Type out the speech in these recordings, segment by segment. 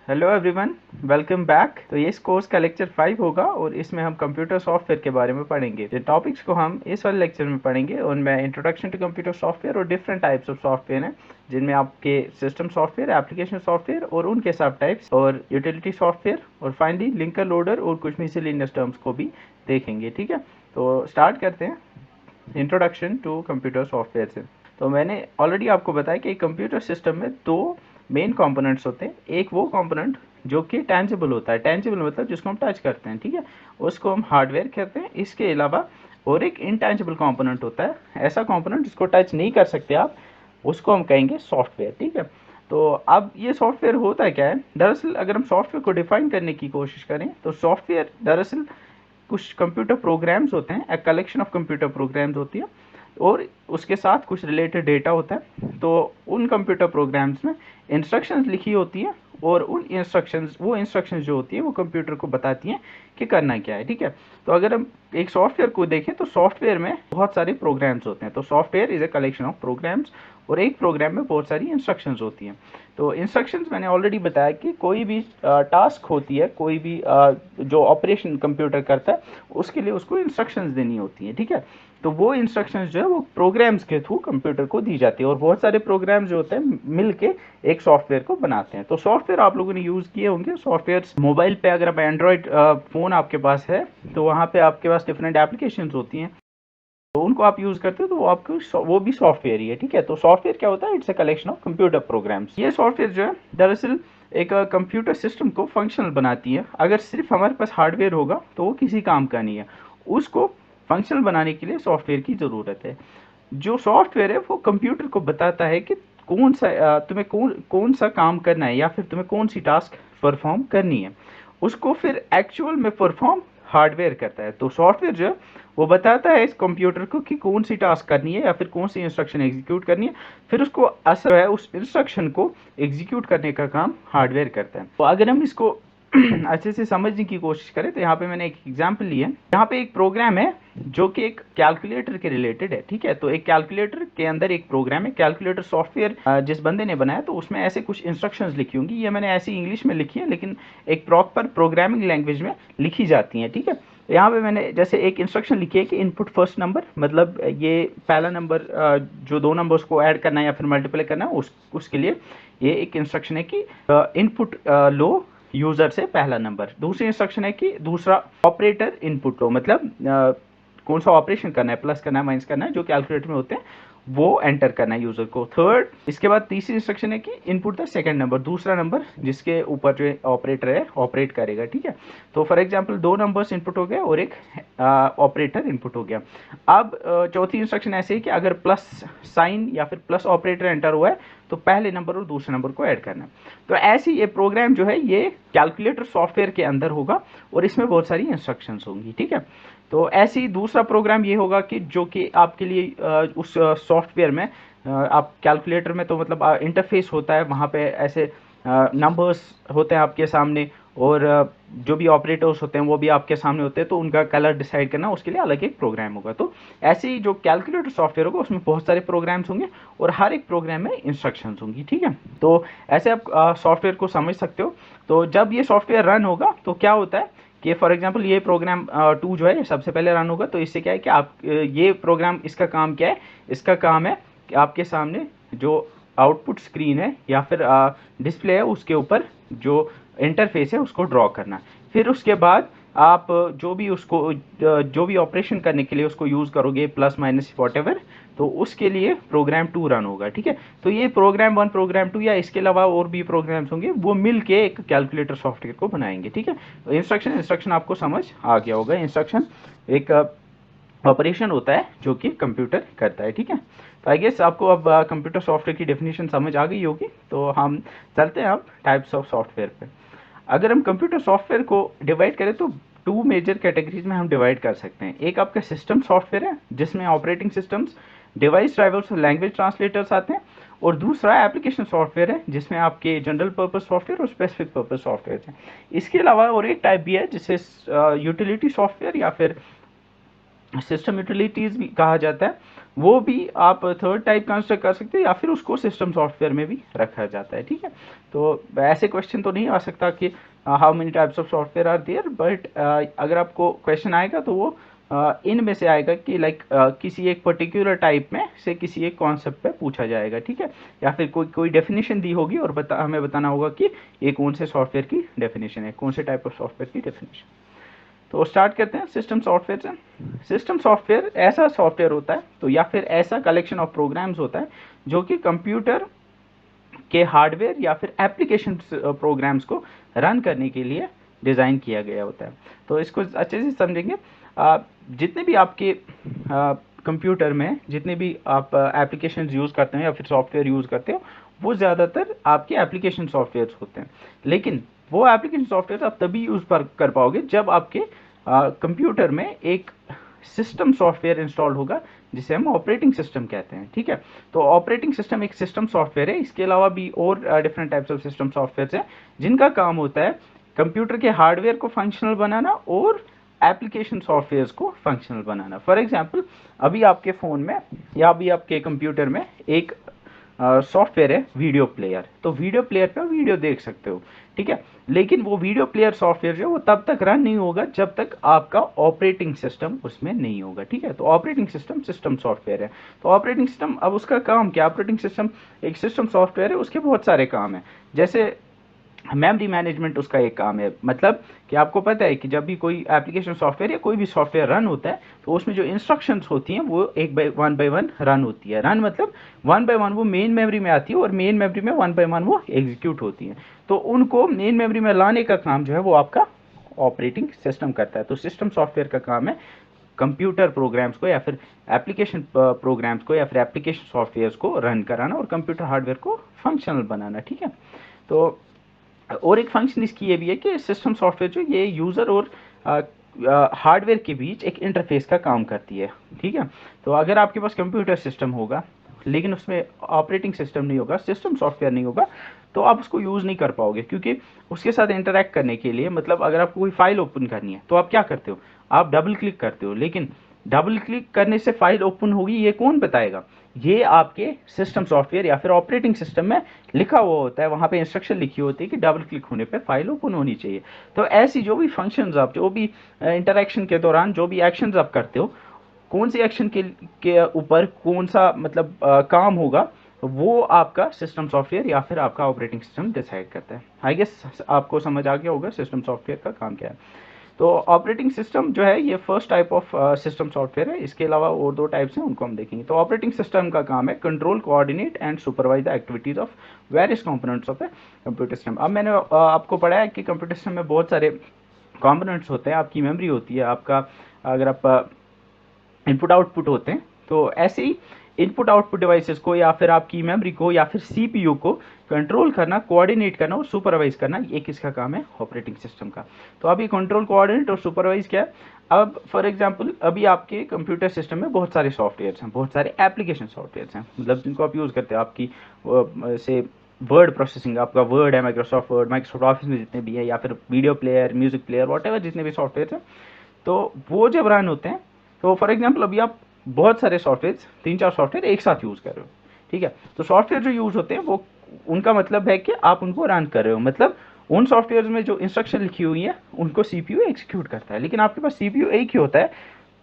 Hello everyone, welcome back. तो ये इस कोर्स का लेक्चर 5 होगा और इसमें हम कंप्यूटर सॉफ्टवेयर के बारे में पढ़ेंगे। जो टॉपिक्स को हम इस वाले लेक्चर में पढ़ेंगे उनमें इंट्रोडक्शन टू कंप्यूटर सॉफ्टवेयर और डिफरेंट टाइप्स ऑफ सॉफ्टवेयर हैं, जिनमें आपके सिस्टम सॉफ्टवेयर, एप्लीकेशन सॉफ्टवेयर और उनके सब टाइप्स और यूटिलिटी सॉफ्टवेयर और फाइनली लिंकर लोडर और कुछ मिसलेनियस टर्म्स को भी देखेंगे। ठीक है, तो स्टार्ट करते हैं इंट्रोडक्शन टू कंप्यूटर सॉफ्टवेयर से। तो मैंने ऑलरेडी आपको बताया कि कंप्यूटर सिस्टम में दो मेन कंपोनेंट्स होते हैं। एक वो कंपोनेंट जो कि टेंजिबल होता है, टेंजिबल मतलब जिसको हम टच करते हैं, ठीक है, उसको हम हार्डवेयर कहते हैं। इसके अलावा और एक इनटेंजिबल कंपोनेंट होता है, ऐसा कंपोनेंट जिसको टच नहीं कर सकते आप, उसको हम कहेंगे सॉफ्टवेयर। ठीक है, तो अब ये सॉफ्टवेयर होता क्या है? दरअसल अगर हम सॉफ्टवेयर को डिफाइन करने की कोशिश करें तो सॉफ्टवेयर दरअसल कुछ कंप्यूटर प्रोग्राम्स होते हैं, एक कलेक्शन ऑफ कंप्यूटर प्रोग्राम्स होती है और उसके साथ कुछ रिलेटेड डेटा होता है। तो उन कंप्यूटर प्रोग्राम्स में इंस्ट्रक्शंस लिखी होती है और उन इंस्ट्रक्शंस जो होती है वो कंप्यूटर को बताती हैं कि करना क्या है। ठीक है, तो अगर हम एक सॉफ्टवेयर को देखें तो सॉफ्टवेयर में बहुत सारे प्रोग्राम्स होते हैं। तो software is a collection of programs और एक प्रोग्राम में बहुत सारी इंस्ट्रक्शंस होती हैं। तो इंस्ट्रक्शंस मैंने ऑलरेडी बताया कि कोई भी टास्क होती है, कोई भी जो ऑपरेशन कंप्यूटर करता है उसके लिए उसको इंस्ट्रक्शंस देनी होती हैं। ठीक है, तो वो इंस्ट्रक्शंस जो है वो प्रोग्राम्स के थ्रू कंप्यूटर को दी जाती है और बहुत सारे प्रोग्राम्स जो होते हैं मिल के एक सॉफ्टवेयर को बनाते हैं। तो सॉफ्टवेयर आप लोगों ने यूज़ किए होंगे। सॉफ्टवेयर मोबाइल पे अगर आप एंड्रॉयड फ़ोन आपके पास है तो वहाँ पे आपके पास डिफरेंट एप्लीकेशंस होती हैं, तो उनको आप यूज़ करते हो तो वो आपको वो भी सॉफ्टवेयर ही है। ठीक है, तो सॉफ्टवेयर क्या होता है? It's a collection of computer programs. ये सॉफ्टवेयर जो है दरअसल एक कंप्यूटर सिस्टम को फंक्शनल बनाती है। अगर सिर्फ हमारे पास हार्डवेयर होगा तो वो किसी काम का नहीं है, उसको फंक्शनल बनाने के लिए सॉफ्टवेयर की ज़रूरत है। जो सॉफ्टवेयर है वो कंप्यूटर को बताता है कि कौन सा तुम्हें कौन सा काम करना है या फिर तुम्हें कौन सी टास्क परफॉर्म करनी है, उसको फिर एक्चुअल में परफॉर्म हार्डवेयर करता है। तो सॉफ्टवेयर जो है वो बताता है इस कंप्यूटर को कि कौन सी टास्क करनी है या फिर कौन सी इंस्ट्रक्शन एग्जीक्यूट करनी है, फिर उसको असर है उस इंस्ट्रक्शन को एग्जीक्यूट करने का काम हार्डवेयर करता है। तो अगर हम इसको अच्छे से समझने की कोशिश करें तो यहाँ पे मैंने एक एग्जांपल लिया है। यहाँ पे एक प्रोग्राम है जो कि एक कैलकुलेटर के रिलेटेड है। ठीक है, तो एक कैलकुलेटर के अंदर एक प्रोग्राम है, कैलकुलेटर सॉफ्टवेयर जिस बंदे ने बनाया, तो उसमें ऐसे कुछ इंस्ट्रक्शंस लिखी होंगी। ये मैंने ऐसी इंग्लिश में लिखी है लेकिन एक प्रॉपर प्रोग्रामिंग लैंग्वेज में लिखी जाती हैं। ठीक है, यहाँ पे मैंने जैसे एक इंस्ट्रक्शन लिखी है कि इनपुट फर्स्ट नंबर, मतलब ये पहला नंबर जो दो नंबर्स को ऐड करना है या फिर मल्टीप्लाई करना है उसके लिए ये एक इंस्ट्रक्शन है कि इनपुट लो यूजर से पहला नंबर। दूसरी इंस्ट्रक्शन है कि दूसरा ऑपरेटर इनपुट लो, मतलब कौन सा ऑपरेशन करना है, प्लस करना है, माइनस करना है, जो कैलकुलेटर में होते हैं वो एंटर करना है यूजर को। थर्ड, इसके बाद तीसरी इंस्ट्रक्शन है कि इनपुट द सेकंड नंबर, दूसरा नंबर जिसके ऊपर जो ऑपरेटर है ऑपरेट करेगा। ठीक है, तो फॉर एग्जांपल दो नंबर्स इनपुट हो गए और एक ऑपरेटर इनपुट हो गया। अब चौथी इंस्ट्रक्शन ऐसे है कि अगर प्लस साइन या फिर प्लस ऑपरेटर एंटर हुआ है तो पहले नंबर और दूसरे नंबर को ऐड करना है। तो ऐसे ये प्रोग्राम जो है ये कैलकुलेटर सॉफ्टवेयर के अंदर होगा और इसमें बहुत सारी इंस्ट्रक्शंस होंगी। ठीक है, तो ऐसे ही दूसरा प्रोग्राम ये होगा कि जो कि आपके लिए उस सॉफ्टवेयर में आप कैलकुलेटर में तो मतलब इंटरफेस होता है, वहाँ पे ऐसे नंबर्स होते हैं आपके सामने और जो भी ऑपरेटर्स होते हैं वो भी आपके सामने होते हैं, तो उनका कलर डिसाइड करना उसके लिए अलग एक प्रोग्राम होगा। तो ऐसे ही जो कैलकुलेटर सॉफ्टवेयर होगा उसमें बहुत सारे प्रोग्राम्स होंगे और हर एक प्रोग्राम में इंस्ट्रक्शंस होंगी। ठीक है, तो ऐसे आप सॉफ्टवेयर को समझ सकते हो। तो जब ये सॉफ्टवेयर रन होगा तो क्या होता है कि फॉर एग्जांपल ये प्रोग्राम 2 जो है सबसे पहले रन होगा, तो इससे क्या है कि आप ये प्रोग्राम, इसका काम क्या है? इसका काम है कि आपके सामने जो आउटपुट स्क्रीन है या फिर डिस्प्ले है उसके ऊपर जो इंटरफेस है उसको ड्रॉ करना। फिर उसके बाद आप जो भी ऑपरेशन करने के लिए उसको यूज़ करोगे, प्लस माइनस वॉटेवर, तो उसके लिए प्रोग्राम 2 रन होगा। ठीक है, तो ये प्रोग्राम 1, प्रोग्राम 2 या इसके अलावा और भी प्रोग्राम्स होंगे, वो मिल के एक कैलकुलेटर सॉफ्टवेयर को बनाएंगे। ठीक है, तो इंस्ट्रक्शन आपको समझ आ गया होगा। इंस्ट्रक्शन एक ऑपरेशन होता है जो कि कंप्यूटर करता है। ठीक है, तो आई गेस आपको अब कंप्यूटर सॉफ्टवेयर की डेफिनेशन समझ आ गई होगी। तो हम चलते हैं अब टाइप्स ऑफ सॉफ्टवेयर पे। अगर हम कंप्यूटर सॉफ्टवेयर को डिवाइड करें तो 2 मेजर कैटेगरीज में हम डिवाइड कर सकते हैं। एक आपका सिस्टम सॉफ्टवेयर है जिसमें ऑपरेटिंग सिस्टम्स, डिवाइस ड्राइवर्स और लैंग्वेज ट्रांसलेटर्स आते हैं, और दूसरा एप्लीकेशन सॉफ्टवेयर है जिसमें आपके जनरल पर्पस सॉफ्टवेयर और स्पेसिफिक पर्पस सॉफ्टवेयर हैं। इसके अलावा और एक टाइप भी है जिसे यूटिलिटी सॉफ्टवेयर या फिर सिस्टम यूटिलिटीज भी कहा जाता है, वो भी आप थर्ड टाइप कंस्ट्रक्ट कर सकते हैं या फिर उसको सिस्टम सॉफ्टवेयर में भी रखा जाता है। ठीक है, तो ऐसे क्वेश्चन तो नहीं आ सकता कि how many types of software are there, but अगर आपको क्वेश्चन आएगा तो वो इनमें से आएगा कि लाइक किसी एक पर्टिकुलर टाइप में से किसी एक कॉन्सेप्ट पे पूछा जाएगा। ठीक है, या फिर कोई कोई डेफिनेशन दी होगी और हमें बताना होगा कि ये कौन से सॉफ्टवेयर की डेफिनेशन है, कौन से टाइप ऑफ सॉफ्टवेयर की डेफिनेशन। तो स्टार्ट करते हैं सिस्टम सॉफ्टवेयर से। सिस्टम सॉफ्टवेयर ऐसा सॉफ्टवेयर होता है तो या फिर ऐसा कलेक्शन ऑफ प्रोग्राम्स होता है जो कि कंप्यूटर के हार्डवेयर या फिर एप्लीकेशन प्रोग्राम्स को रन करने के लिए डिज़ाइन किया गया होता है। तो इसको अच्छे से समझेंगे। जितने भी आपके कंप्यूटर में जितने भी आप एप्लीकेशंस यूज़ करते हैं या फिर सॉफ्टवेयर यूज़ करते हो, वो ज़्यादातर आपके एप्लीकेशन सॉफ्टवेयर्स होते हैं। लेकिन वो एप्लीकेशन सॉफ्टवेयर आप तभी यूज़ कर पाओगे जब आपके कंप्यूटर में एक सिस्टम सॉफ्टवेयर इंस्टॉल होगा जिसे हम ऑपरेटिंग सिस्टम कहते हैं। ठीक है, तो ऑपरेटिंग सिस्टम एक सिस्टम सॉफ्टवेयर है। इसके अलावा भी और different types of system software हैं जिनका काम होता है कंप्यूटर के हार्डवेयर को फंक्शनल बनाना और एप्लीकेशन सॉफ्टवेयर को फंक्शनल बनाना। फॉर एग्जाम्पल, अभी आपके फ़ोन में या अभी आपके कंप्यूटर में एक सॉफ्टवेयर है वीडियो प्लेयर, तो वीडियो प्लेयर पे वीडियो देख सकते हो। ठीक है, लेकिन वो वीडियो प्लेयर सॉफ्टवेयर जो वो तब तक रन नहीं होगा जब तक आपका ऑपरेटिंग सिस्टम उसमें नहीं होगा। ठीक है, तो ऑपरेटिंग सिस्टम सिस्टम सॉफ्टवेयर है। तो ऑपरेटिंग सिस्टम, अब उसका काम क्या, ऑपरेटिंग सिस्टम एक सिस्टम सॉफ्टवेयर है, उसके बहुत सारे काम हैं। जैसे मेमोरी मैनेजमेंट उसका एक काम है, मतलब कि आपको पता है कि जब भी कोई एप्लीकेशन सॉफ्टवेयर या कोई भी सॉफ्टवेयर रन होता है तो उसमें जो इंस्ट्रक्शंस होती हैं वो एक बाय वन रन होती है। रन मतलब वन बाय वन वो मेन मेमोरी में आती है और मेन मेमोरी में वन बाय वन वो एग्जीक्यूट होती हैं। तो उनको मेन मेमोरी में लाने का काम जो है वो आपका ऑपरेटिंग सिस्टम करता है। तो सिस्टम सॉफ्टवेयर का काम है कंप्यूटर प्रोग्राम्स को या फिर एप्लीकेशन प्रोग्राम्स को या फिर एप्लीकेशन सॉफ्टवेयर को रन कराना और कंप्यूटर हार्डवेयर को फंक्शनल बनाना। ठीक है, तो और एक फंक्शन इसकी ये भी है कि सिस्टम सॉफ्टवेयर जो ये यूज़र और हार्डवेयर के बीच एक इंटरफेस का काम करती है। ठीक है, तो अगर आपके पास कंप्यूटर सिस्टम होगा लेकिन उसमें ऑपरेटिंग सिस्टम नहीं होगा, सिस्टम सॉफ्टवेयर नहीं होगा, तो आप उसको यूज़ नहीं कर पाओगे, क्योंकि उसके साथ इंटरेक्ट करने के लिए, मतलब अगर आपको कोई फाइल ओपन करनी है तो आप क्या करते हो, आप डबल क्लिक करते हो, लेकिन डबल क्लिक करने से फाइल ओपन होगी ये कौन बताएगा, ये आपके सिस्टम सॉफ्टवेयर या फिर ऑपरेटिंग सिस्टम में लिखा हुआ होता है, वहाँ पे इंस्ट्रक्शन लिखी होती है कि डबल क्लिक होने पे फाइल ओपन होनी चाहिए। तो ऐसी जो भी फंक्शंस आप, जो भी इंटरेक्शन के दौरान जो भी एक्शंस आप करते हो, कौन सी एक्शन के ऊपर कौन सा मतलब काम होगा, वो आपका सिस्टम सॉफ्टवेयर या फिर आपका ऑपरेटिंग सिस्टम डिसाइड करता है। आई गेस आपको समझ आ गया होगा सिस्टम सॉफ्टवेयर का काम क्या है। तो ऑपरेटिंग सिस्टम जो है ये first type of system software है। इसके अलावा और दो टाइप्स हैं, उनको हम देखेंगे। तो ऑपरेटिंग सिस्टम का काम है control, coordinate and supervise the activities of various components of a computer system. अब मैंने आपको पढ़ा है कि कंप्यूटर सिस्टम में बहुत सारे कंपोनेंट्स होते हैं, आपकी मेमोरी होती है, आपका अगर आप इनपुट आउटपुट होते हैं, तो ऐसे ही इनपुट आउटपुट डिवाइसेस को या फिर आपकी मेमोरी को या फिर सीपीयू को कंट्रोल करना, कोऑर्डिनेट करना और सुपरवाइज करना, ये किसका काम है, ऑपरेटिंग सिस्टम का। तो अभी कंट्रोल, कोऑर्डिनेट और सुपरवाइज क्या है। अब फॉर एग्जांपल, अभी आपके कंप्यूटर सिस्टम में बहुत सारे सॉफ्टवेयर हैं, बहुत सारे एप्लीकेशन सॉफ्टवेयर हैं, मतलब जिनको आप यूज़ करते हो। आपकी से वर्ड प्रोसेसिंग, आपका वर्ड है, माइक्रोसॉफ्ट वर्ड, माइक्रोसॉफ्ट ऑफिस में जितने भी है, या फिर video player, music player, what जितने भी सॉफ्टवेयर हैं, तो वो जब रन होते हैं, तो फॉर एग्जांपल अभी आप बहुत सारे सॉफ्टवेयर, 3-4 सॉफ्टवेयर एक साथ यूज़ कर रहे हो। ठीक है, तो सॉफ्टवेयर जो यूज़ होते हैं वो, उनका मतलब है कि आप उनको रन कर रहे हो, मतलब उन सॉफ्टवेयर में जो इंस्ट्रक्शन लिखी हुई है उनको सीपीयू एग्जीक्यूट करता है। लेकिन आपके पास सीपीयू एक ही होता है,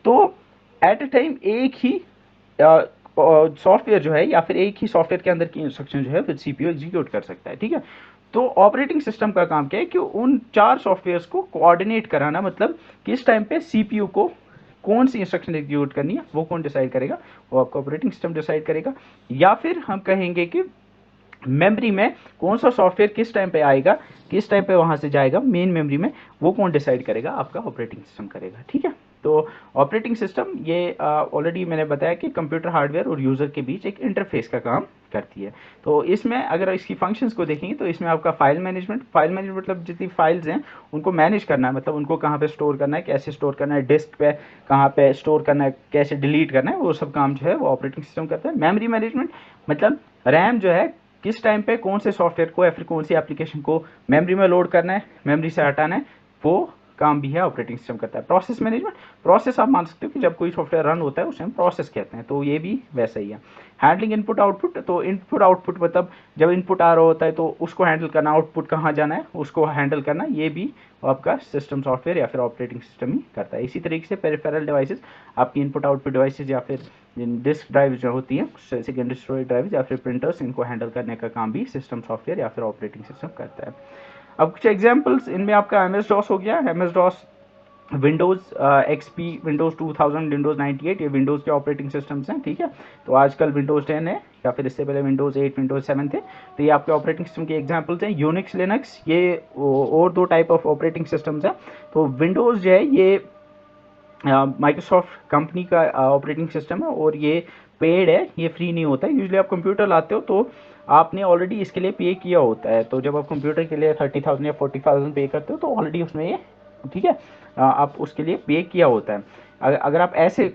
तो एट ए टाइम एक ही सॉफ्टवेयर जो है या फिर एक ही सॉफ्टवेयर के अंदर की इंस्ट्रक्शन जो है फिर सीपीयू एग्जीक्यूट कर सकता है। ठीक है, तो ऑपरेटिंग सिस्टम का काम क्या है कि उन 4 सॉफ्टवेयर्स को कोऑर्डिनेट कराना, मतलब किस टाइम पे सीपीयू को कौन सी इंस्ट्रक्शन एग्जीक्यूट करनी है वो कौन डिसाइड करेगा, वो आपका ऑपरेटिंग सिस्टम डिसाइड करेगा। या फिर हम कहेंगे कि मेमोरी में कौन सा सॉफ्टवेयर किस टाइम पे आएगा, किस टाइम पे वहां से जाएगा मेन मेमोरी में, वो कौन डिसाइड करेगा, आपका ऑपरेटिंग सिस्टम करेगा। ठीक है, तो ऑपरेटिंग सिस्टम ये ऑलरेडी मैंने बताया कि कंप्यूटर हार्डवेयर और यूज़र के बीच एक इंटरफेस का काम करती है। तो इसमें अगर इसकी फंक्शंस को देखेंगे तो इसमें आपका फाइल मैनेजमेंट मतलब जितनी फाइल्स हैं उनको मैनेज करना है, मतलब उनको कहाँ पे स्टोर करना है, कैसे स्टोर करना है, डिस्क पे कहाँ पे स्टोर करना है, कैसे डिलीट करना है, वो सब काम जो है वो ऑपरेटिंग सिस्टम करता है। मेमोरी मैनेजमेंट मतलब रैम जो है किस टाइम पे कौन से सॉफ्टवेयर को या फिर कौन सी एप्लीकेशन को मेमोरी में लोड करना है, मेमोरी से हटाना है, वो काम भी है ऑपरेटिंग सिस्टम करता है। प्रोसेस मैनेजमेंट, प्रोसेस आप मान सकते हो कि जब कोई सॉफ्टवेयर रन होता है उसे हम प्रोसेस कहते हैं, तो ये भी वैसा ही है। हैंडलिंग इनपुट आउटपुट, तो इनपुट आउटपुट मतलब जब इनपुट आ रहा होता है तो उसको हैंडल करना, आउटपुट कहाँ जाना है उसको हैंडल करना, ये भी आपका सिस्टम सॉफ्टवेयर या फिर ऑपरेटिंग सिस्टम ही करता है। इसी तरीके से पेरिफेरल डिवाइसेस, आपकी इनपुट आउटपुट डिवाइसेस या फिर डिस्क ड्राइव जो होती है, सेकेंडरी स्टोरेज ड्राइव या फिर प्रिंटर्स, इनको हैंडल करने का काम भी सिस्टम सॉफ्टवेयर या फिर ऑपरेटिंग सिस्टम करता है। अब कुछ एग्जांपल्स, इनमें आपका एम एस डॉस हो गया। M S DOS, Windows XP, Windows 2000, Windows 98, ये विंडोज़ के ऑपरेटिंग सिस्टम्स हैं, ठीक है। तो आजकल विंडोज़ 10 है या फिर इससे पहले विंडोज़ 8, विंडोज़ 7 थे, तो ये आपके ऑपरेटिंग सिस्टम के एग्जांपल्स हैं। यूनिक्स, लिनक्स, ये और दो टाइप ऑफ ऑपरेटिंग सिस्टम्स हैं। तो विंडोज़ जो है ये माइक्रोसॉफ्ट कंपनी का ऑपरेटिंग सिस्टम है और ये पेड है, ये फ्री नहीं होता है। यूजुअली आप कंप्यूटर लाते हो तो आपने ऑलरेडी इसके लिए पे किया होता है, तो जब आप कंप्यूटर के लिए 30,000 या 40,000 पे करते हो तो ऑलरेडी उसमें ये, ठीक है, आप उसके लिए पे किया होता है। अगर आप ऐसे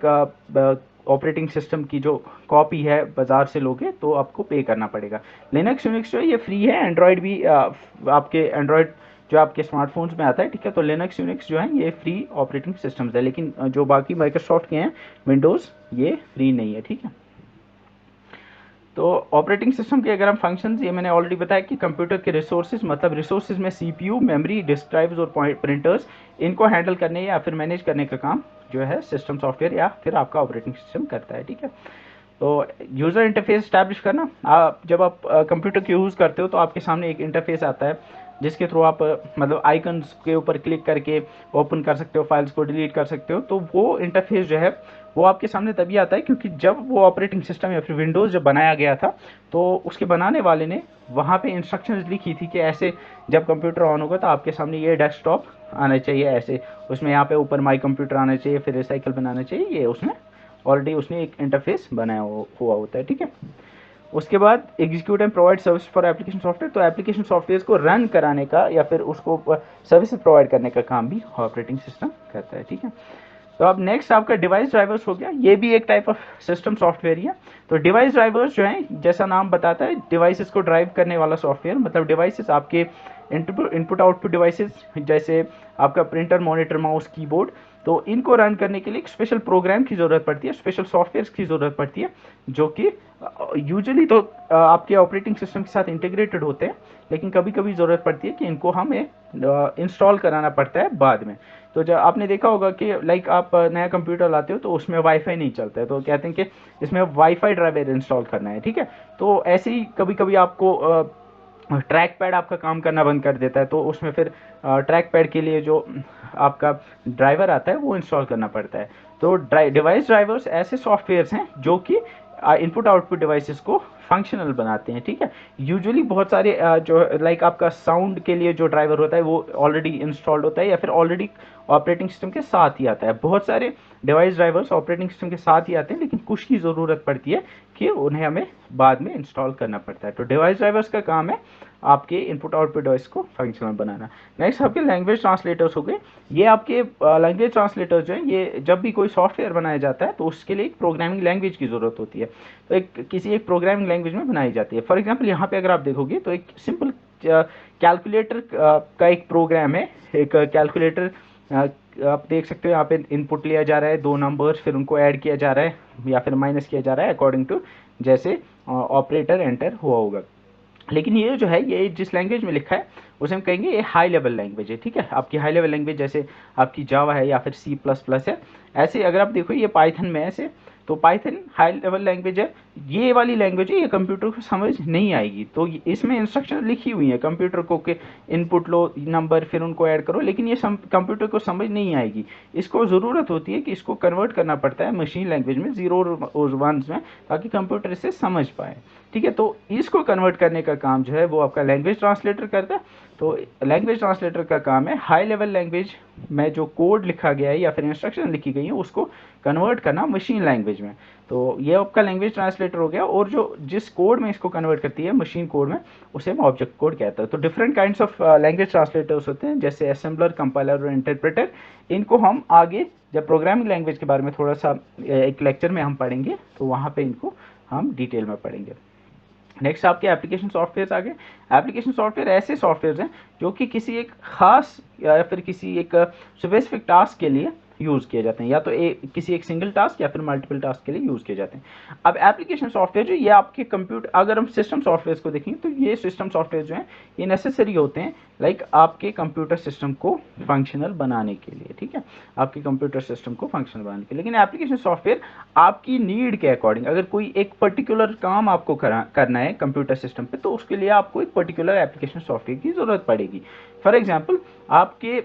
ऑपरेटिंग सिस्टम की जो कॉपी है बाज़ार से लोगे तो आपको पे करना पड़ेगा। लिनक्स यूनिक्स जो है ये फ्री है, एंड्रॉयड भी आपके एंड्रॉयड जो आपके स्मार्टफोन्स में आता है, ठीक है। तो लिनक्स यूनिक्स जो है ये फ्री ऑपरेटिंग सिस्टम्स है, लेकिन जो बाकी माइक्रोसॉफ्ट के हैं विंडोज़, ये फ्री नहीं है, ठीक है। तो ऑपरेटिंग सिस्टम के अगर हम फंक्शंस, ये मैंने ऑलरेडी बताया कि कंप्यूटर के रिसोर्सेज, मतलब रिसोर्सेज में सीपीयू, मेमोरी, डिस्क ड्राइव्स और प्रिंटर्स, इनको हैंडल करने या फिर मैनेज करने का काम जो है सिस्टम सॉफ्टवेयर या फिर आपका ऑपरेटिंग सिस्टम करता है, ठीक है। तो यूज़र इंटरफेस स्टैब्लिश करना, जब आप कंप्यूटर को यूज़ करते हो तो आपके सामने एक इंटरफेस आता है जिसके थ्रू आप मतलब आइकन्स के ऊपर क्लिक करके ओपन कर सकते हो, फाइल्स को डिलीट कर सकते हो। तो वो इंटरफेस जो है वो आपके सामने तभी आता है क्योंकि जब वो ऑपरेटिंग सिस्टम या फिर विंडोज़ जब बनाया गया था तो उसके बनाने वाले ने वहाँ पे इंस्ट्रक्शंस लिखी थी कि ऐसे जब कंप्यूटर ऑन होगा तो आपके सामने ये डेस्कटॉप आना चाहिए, ऐसे उसमें यहाँ पे ऊपर माई कंप्यूटर आना चाहिए, फिर रिसाइकल बनाना चाहिए, ये उसमें ऑलरेडी उसने एक इंटरफेस बनाया हुआ होता है, ठीक है। उसके बाद execute and provide service for application software, तो एप्लीकेशन सॉफ्टवेयर को रन कराने का या फिर उसको सर्विस प्रोवाइड करने का काम भी ऑपरेटिंग सिस्टम करता है, ठीक है। तो अब नेक्स्ट आपका डिवाइस ड्राइवर्स हो गया, ये भी एक टाइप ऑफ सिस्टम सॉफ्टवेयर ही है। तो डिवाइस ड्राइवर्स जो है जैसा नाम बताता है, डिवाइसेस को ड्राइव करने वाला सॉफ्टवेयर, मतलब डिवाइसेस आपके इनपुट आउटपुट डिवाइसेस जैसे आपका प्रिंटर, मॉनिटर, माउस, कीबोर्ड, तो इनको रन करने के लिए एक स्पेशल प्रोग्राम की ज़रूरत पड़ती है, स्पेशल सॉफ्टवेयर की ज़रूरत पड़ती है, जो कि यूजुअली तो आपके ऑपरेटिंग सिस्टम के साथ इंटीग्रेटेड होते हैं, लेकिन कभी कभी ज़रूरत पड़ती है कि इनको हमें इंस्टॉल कराना पड़ता है बाद में। तो जब आपने देखा होगा कि लाइक आप नया कंप्यूटर लाते हो तो उसमें वाईफाई नहीं चलता है, तो कहते हैं कि इसमें वाईफाई ड्राइवर इंस्टॉल करना है, ठीक है। तो ऐसे ही कभी कभी आपको ट्रैक पैड आपका काम करना बंद कर देता है, तो उसमें फिर ट्रैक पैड के लिए जो आपका ड्राइवर आता है वो इंस्टॉल करना पड़ता है। तो डिवाइस ड्राइवर्स ऐसे सॉफ्टवेयर्स हैं जो कि इनपुट आउटपुट डिवाइसेस को फंक्शनल बनाते हैं, ठीक है। यूजुअली बहुत सारे जो लाइक आपका साउंड के लिए जो ड्राइवर होता है वो ऑलरेडी इंस्टॉल्ड होता है या फिर ऑलरेडी ऑपरेटिंग सिस्टम के साथ ही आता है। बहुत सारे डिवाइस ड्राइवर्स ऑपरेटिंग सिस्टम के साथ ही आते हैं, लेकिन कुछ की ज़रूरत पड़ती है कि उन्हें हमें बाद में इंस्टॉल करना पड़ता है। तो डिवाइस ड्राइवर्स का काम है आपके इनपुट आउटपुट डिवाइस को फंक्शनल बनाना। नेक्स्ट आपके लैंग्वेज ट्रांसलेटर्स हो गए। ये आपके लैंग्वेज ट्रांसलेटर्स जो हैं, ये जब भी कोई सॉफ्टवेयर बनाया जाता है तो उसके लिए एक प्रोग्रामिंग लैंग्वेज की ज़रूरत होती है, तो किसी एक प्रोग्रामिंग लैंग्वेज में बनाई जाती है। फॉर एग्जाम्पल यहाँ पे अगर आप देखोगे तो एक सिंपल कैलकुलेटर का एक प्रोग्राम है। एक कैलकुलेटर आप देख सकते हो यहाँ पे इनपुट लिया जा रहा है, दो नंबर्स, फिर उनको ऐड किया जा रहा है या फिर माइनस किया जा रहा है अकॉर्डिंग टू जैसे ऑपरेटर एंटर हुआ होगा। लेकिन ये जो है, ये जिस लैंग्वेज में लिखा है उसे हम कहेंगे ये हाई लेवल लैंग्वेज है, ठीक है। आपकी हाई लेवल लैंग्वेज जैसे आपकी जावा है या फिर C++ है, ऐसे अगर आप देखो ये पाइथन में ऐसे, तो पाइथन हाई लेवल लैंग्वेज है। ये वाली लैंग्वेज है, ये कंप्यूटर को समझ नहीं आएगी, तो इसमें इंस्ट्रक्शन लिखी हुई है कंप्यूटर को कि इनपुट लो नंबर, फिर उनको ऐड करो, लेकिन ये कंप्यूटर को समझ नहीं आएगी। इसको ज़रूरत होती है कि इसको कन्वर्ट करना पड़ता है मशीन लैंग्वेज में, 0 और 1s में, ताकि कंप्यूटर इसे समझ पाए, ठीक है। तो इसको कन्वर्ट करने का काम जो है वो आपका लैंग्वेज ट्रांसलेटर करता है। तो लैंग्वेज ट्रांसलेटर का काम है हाई लेवल लैंग्वेज में जो कोड लिखा गया है या फिर इंस्ट्रक्शन लिखी गई है उसको कन्वर्ट करना मशीन लैंग्वेज में। तो ये आपका लैंग्वेज ट्रांसलेटर हो गया, और जो जिस कोड में इसको कन्वर्ट करती है मशीन कोड में, उसे हम ऑब्जेक्ट कोड कहते हैं। तो different kinds of language translators होते हैं, जैसे असेंबलर, कंपाइलर और इंटरप्रेटर। इनको हम आगे जब प्रोग्रामिंग लैंग्वेज के बारे में थोड़ा सा एक लेक्चर में हम पढ़ेंगे तो वहाँ पे इनको हम डिटेल में पढ़ेंगे। नेक्स्ट आपके एप्लीकेशन सॉफ्टवेयर आ गए। एप्लीकेशन सॉफ्टवेयर ऐसे सॉफ्टवेयर हैं जो कि किसी एक खास या फिर किसी एक स्पेसिफिक टास्क के लिए यूज़ किए जाते हैं, या तो किसी एक सिंगल टास्क या फिर मल्टीपल टास्क के लिए यूज़ किए जाते हैं। अब एप्लीकेशन सॉफ्टवेयर जो ये आपके कंप्यूटर, अगर हम सिस्टम सॉफ्टवेयर को देखें तो ये सिस्टम सॉफ्टवेयर जो हैं ये नेसेसरी होते हैं लाइक आपके कंप्यूटर सिस्टम को फंक्शनल बनाने के लिए, ठीक है, आपके कंप्यूटर सिस्टम को फंक्शनल बनाने के लिए। लेकिन एप्लीकेशन सॉफ्टवेयर आपकी नीड के अकॉर्डिंग, अगर कोई एक पर्टिकुलर काम आपको करना है कंप्यूटर सिस्टम पे, तो उसके लिए आपको एक पर्टिकुलर एप्लीकेशन सॉफ्टवेयर की ज़रूरत पड़ेगी। फॉर एग्जांपल, आपके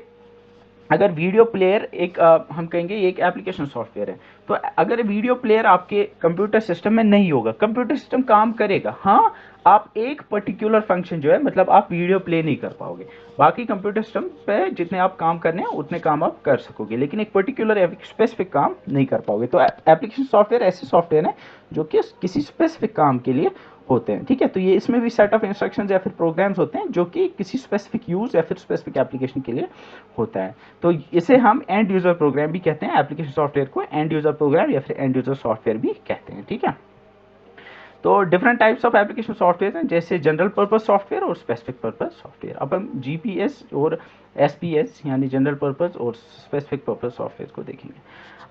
अगर वीडियो प्लेयर एक हम कहेंगे एक एप्लीकेशन सॉफ्टवेयर है, तो अगर वीडियो प्लेयर आपके कंप्यूटर सिस्टम में नहीं होगा, कंप्यूटर सिस्टम काम करेगा, हाँ, आप एक पर्टिकुलर फंक्शन जो है मतलब आप वीडियो प्ले नहीं कर पाओगे, बाकी कंप्यूटर सिस्टम पे जितने आप काम करने हैं उतने काम आप कर सकोगे, लेकिन एक पर्टिकुलर स्पेसिफिक काम नहीं कर पाओगे। तो एप्लीकेशन सॉफ्टवेयर ऐसे सॉफ्टवेयर हैं जो कि किसी स्पेसिफिक काम के लिए होते हैं, ठीक है। तो ये इसमें भी सेट ऑफ इंस्ट्रक्शंस या फिर प्रोग्राम्स होते हैं जो कि किसी स्पेसिफिक यूज या फिर स्पेसिफिक एप्लीकेशन के लिए होता है। तो इसे हम एंड यूजर प्रोग्राम भी कहते हैं, एप्लीकेशन सॉफ्टवेयर को एंड यूजर प्रोग्राम या फिर एंड यूजर सॉफ्टवेयर भी कहते हैं, ठीक है। तो different types of application software हैं, जैसे जनरल पर्पज सॉफ्टवेयर और स्पेसिफिक पर्पज सॉफ्टवेयर। अब हम जीपीएस और एसपीएस यानी जनरल पर्पज और स्पेसिफिक पर्पज सॉफ्टवेयर को देखेंगे।